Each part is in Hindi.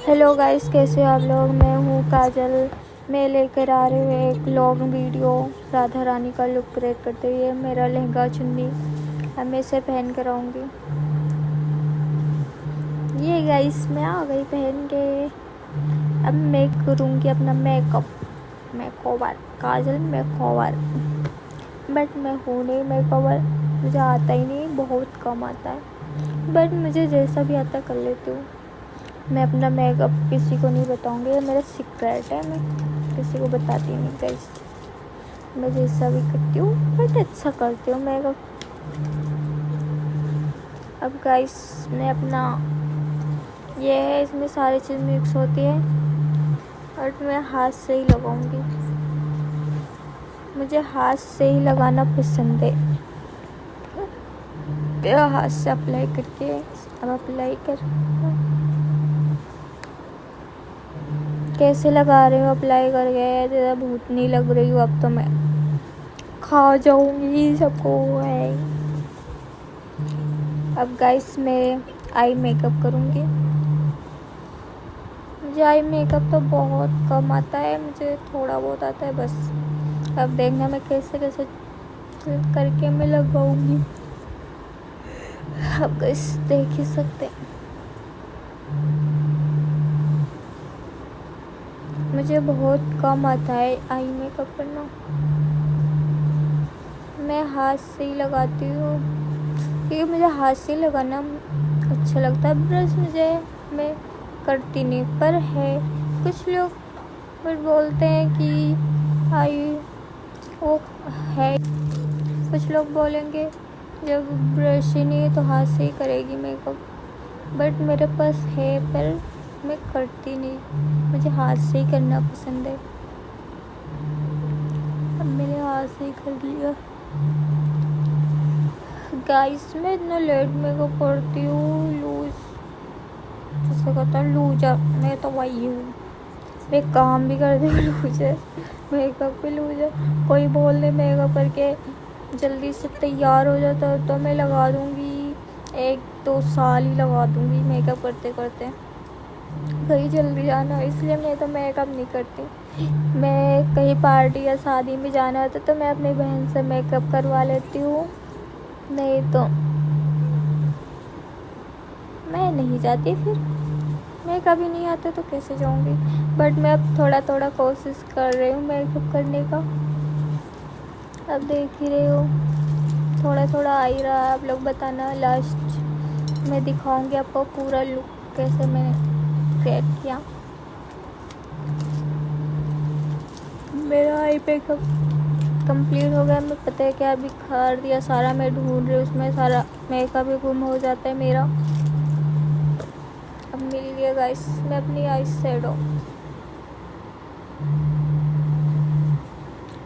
हेलो गाइस, कैसे हो आप लोग। मैं हूँ काजल। मैं लेकर आ रही हूँ एक लॉन्ग वीडियो राधा रानी का लुक क्रिएट करते हुए। मेरा लहंगा चुन्नी अब मैं इसे पहन कर आऊँगी। ये गाइस मैं आ गई पहन के। अब मैं करूँगी अपना मेकओवर काजल मेकओवर। बट मैं हूँ नहीं मेकओवर, मुझे आता ही नहीं, बहुत कम आता है। बट मुझे जैसा भी आता कर लेती हूँ। मैं अपना मेकअप किसी को नहीं बताऊंगी, ये मेरा सीक्रेट है। मैं किसी को बताती नहीं गाइस। मैं जैसा भी करती हूँ बट अच्छा करती हूँ मेकअप। अब गाइस मैं अपना ये है, इसमें सारी चीज़ मिक्स होती है और मैं हाथ से ही लगाऊंगी। मुझे हाथ से ही लगाना पसंद है। मेरा हाथ से अप्लाई करके अब अप्लाई कर कैसे लगा रही हूँ अप्लाई कर गए। ज़्यादा भूत नहीं लग रही हूँ। अब तो मैं खा जाऊंगी सबको है। अब गाइस मैं आई मेकअप करूंगी। मुझे आई मेकअप तो बहुत कम आता है, मुझे थोड़ा बहुत आता है बस। अब देखना मैं कैसे कैसे करके मैं लगाऊंगी। अब गाइस देख ही सकते हैं। मुझे बहुत कम आता है आई मेकअप करना। मैं हाथ से ही लगाती हूँ क्योंकि मुझे हाथ से ही लगाना अच्छा लगता है। ब्रश मैं करती नहीं, पर है कुछ लोग पर बोलते हैं कि आई वो है। कुछ लोग बोलेंगे जब ब्रश ही नहीं है तो हाथ से ही करेगी मेकअप। बट मेरे पास है पर मैं करती नहीं, मुझे हाथ से ही करना पसंद है। अब मैंने हाथ से ही कर लिया। गाइस मैं इतना लेट मेकअप करती हूँ, लूज जिसे कहता हूँ लूजर। मैं तो वही हूँ, मैं काम भी करती हूँ लूजर, मेकअप भी लूजर। कोई बोल दे मेकअप करके जल्दी से तैयार हो जाता तो मैं लगा दूँगी 1-2 साल ही लगा दूँगी मेकअप करते करते। कहीं जल्दी जाना है इसलिए मैं तो मेकअप नहीं करती। मैं कहीं पार्टी या शादी में जाना होता तो मैं अपनी बहन से मेकअप करवा लेती हूँ, नहीं तो मैं नहीं जाती। फिर मैं कभी नहीं आता तो कैसे जाऊँगी। बट मैं अब थोड़ा थोड़ा कोशिश कर रही हूँ मेकअप करने का। अब देख ही रहे हो थोड़ा थोड़ा आ ही रहा है। आप लोग बताना, लास्ट में दिखाऊंगी आपको पूरा लुक कैसे मैंने क्रिएट किया। मेरा आई मेकअप कंप्लीट हो गया। मैं पता है क्या बिखार दिया सारा, मैं ढूंढ रही हूँ उसमें सारा मेकअप भी गुम हो जाता है मेरा। अब मिल गया गाइस। मैं अपनी आई शेडो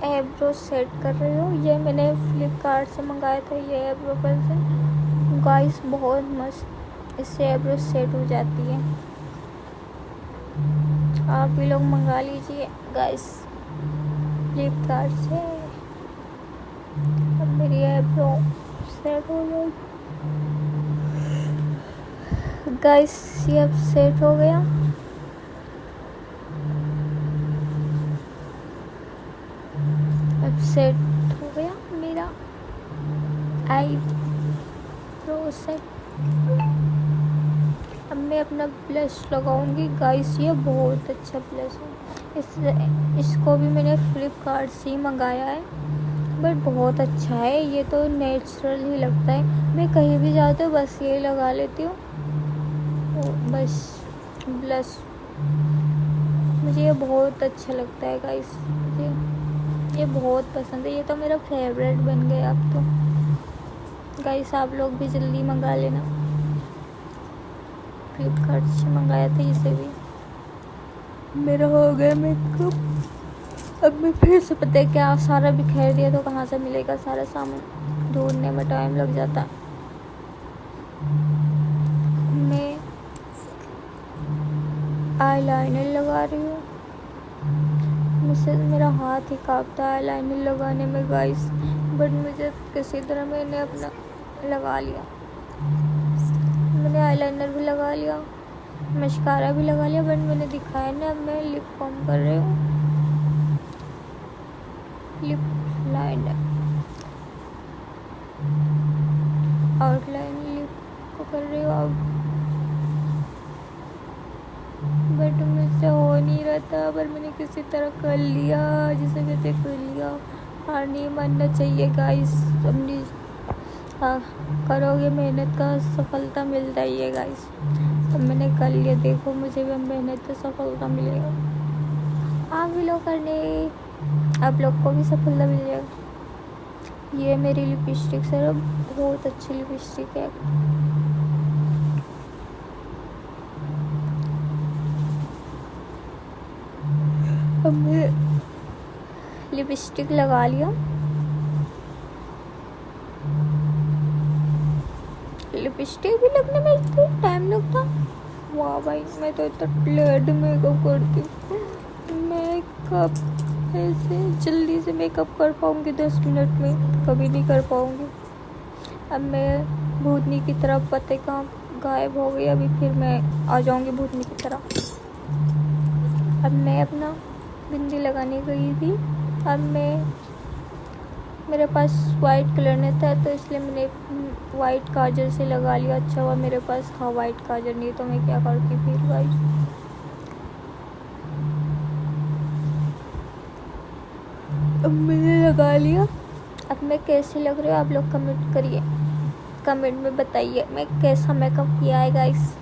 एब्रो सेट कर रही हूँ। ये मैंने फ्लिपकार्ट से मंगाया था, ये एब्रो पेंसिल गाइस बहुत मस्त, इससे एब्रो सेट हो जाती है। आप भी लोग मंगा लीजिए गाइस फ्लिपकार्ट से। अब मेरी एब्रो सेट हो गई गाइस, ये अब सेट हो गया। अब सेट हो गया मेरा आई ब्रो सेट। अब मैं अपना ब्लश लगाऊंगी गाइस। ये बहुत अच्छा ब्लश है, इसको भी मैंने फ्लिपकार्ट से ही मंगाया है। बट बहुत अच्छा है, ये तो नेचुरल ही लगता है। मैं कहीं भी जाती हूँ बस ये लगा लेती हूँ बस ब्लश। मुझे ये बहुत अच्छा लगता है गाइस, मुझे ये बहुत पसंद है। ये तो मेरा फेवरेट बन गया अब तो। गाइस आप लोग भी जल्दी मंगा लेना, फ्लिपकार्ट से मंगाया था इसे भी। मेरा हो गया मेकअप। अब मैं फिर से पता है क्या सारा बिखेर दिया तो कहाँ से मिलेगा सारा सामान, ढूंढने में टाइम लग जाता। मैं आईलाइनर लगा रही हूँ। मुझसे मेरा हाथ ही कांपता है आईलाइनर लगाने में गाइस। बट मुझे किसी तरह मैंने अपना लगा लिया। मैंने आईलाइनर भी लगा लिया, मस्कारा भी लगा लिया बट मैंने दिखाया ना। अब मैं लिप बाम कर रही हूँ, लिप लाइनर, आउटलाइन लिप को कर रही हूँ अब। बट मुझसे हो नहीं रहा था, पर मैंने किसी तरह कर लिया, जिसे कहते कर लिया। हार नहीं मानना चाहिए गाइस, अपनी करोगे मेहनत का सफलता मिलता ही है गाइस। अब मैंने कर लिया, देखो मुझे भी मेहनत से सफलता मिलेगा। आप भी लोग करने, आप लोग को भी सफलता मिल जाएगा। ये मेरी लिपस्टिक सर, बहुत अच्छी लिपस्टिक है। अब मैं लिपस्टिक लगा लिया। लिपस्टिक भी लगने में इतना टाइम लगता, वाह भाई। मैं तो इतना लेट मेकअप करती हूँ। मेकअप ऐसे जल्दी से मेकअप कर पाऊँगी 10 मिनट में, कभी नहीं कर पाऊँगी। अब मैं भूतनी की तरफ, पते कहाँ गायब हो गई, अभी फिर मैं आ जाऊँगी भूतनी की तरह। अब मैं अपना बिंदी लगाने गई थी। अब मेरे पास वाइट कलर नहीं था, तो इसलिए मैंने वाइट काजल से लगा लिया। अच्छा हुआ मेरे पास था वाइट काजल, नहीं तो मैं क्या करती फिर गाइस। अब मैंने लगा लिया। अब मैं कैसी लग रही हूँ आप लोग कमेंट करिए, कमेंट में बताइए मैं कैसा मेकअप किया है गाइस।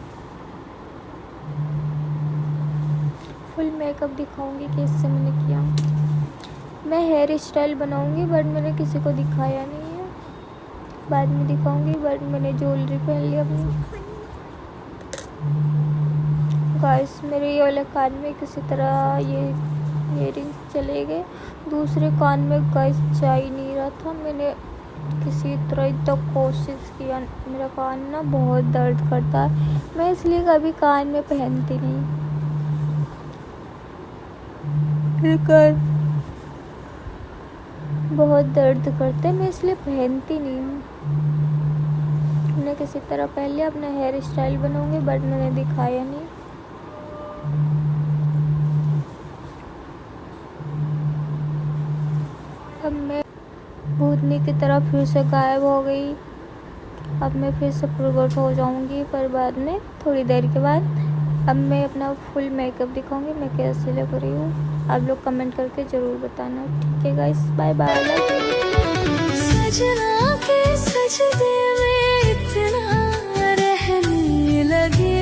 फुल मेकअप दिखाऊंगी कैसे मैंने किया। मैं हेयर स्टाइल बनाऊंगी बट मैंने किसी को दिखाया नहीं है, बाद में दिखाऊंगी। बट मैंने ज्वेलरी पहन ली अपनी गाइस। मेरे ये वाले कान में किसी तरह ये इयररिंग्स चले गए, दूसरे कान में गाइस जा ही नहीं रहा था। मैंने किसी तरह इतना कोशिश किया, मेरा कान ना बहुत दर्द करता है, मैं इसलिए कभी कान में पहनती नहीं। कान बहुत दर्द करते हैं, मैं इसलिए पहनती नहीं हूँ। मैंने किसी तरह पहन लिया, अपना हेयर स्टाइल बनाऊंगी बट मैंने दिखाया नहीं। अब मैं भूतनी की तरह फिर से गायब हो गई। अब मैं फिर से प्रकट हो जाऊंगी, पर बाद में थोड़ी देर के बाद। अब मैं अपना फुल मेकअप दिखाऊंगी मैं कैसे लग रही हूँ। आप लोग कमेंट करके ज़रूर बताना, ठीक है गाइस। Bye bye. सजना के सजदे में इतना रहने लगे,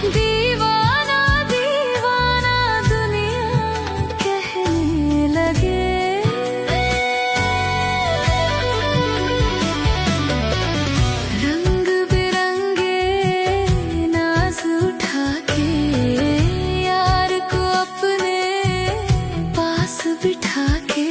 दीवाना दीवाना दुनिया कहने लगे। रंग बिरंगे नाज उठा के यार को अपने पास बिठा के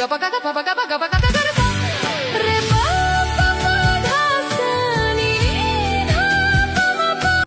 ga pa ga pa ga pa ga pa ga pa ga ga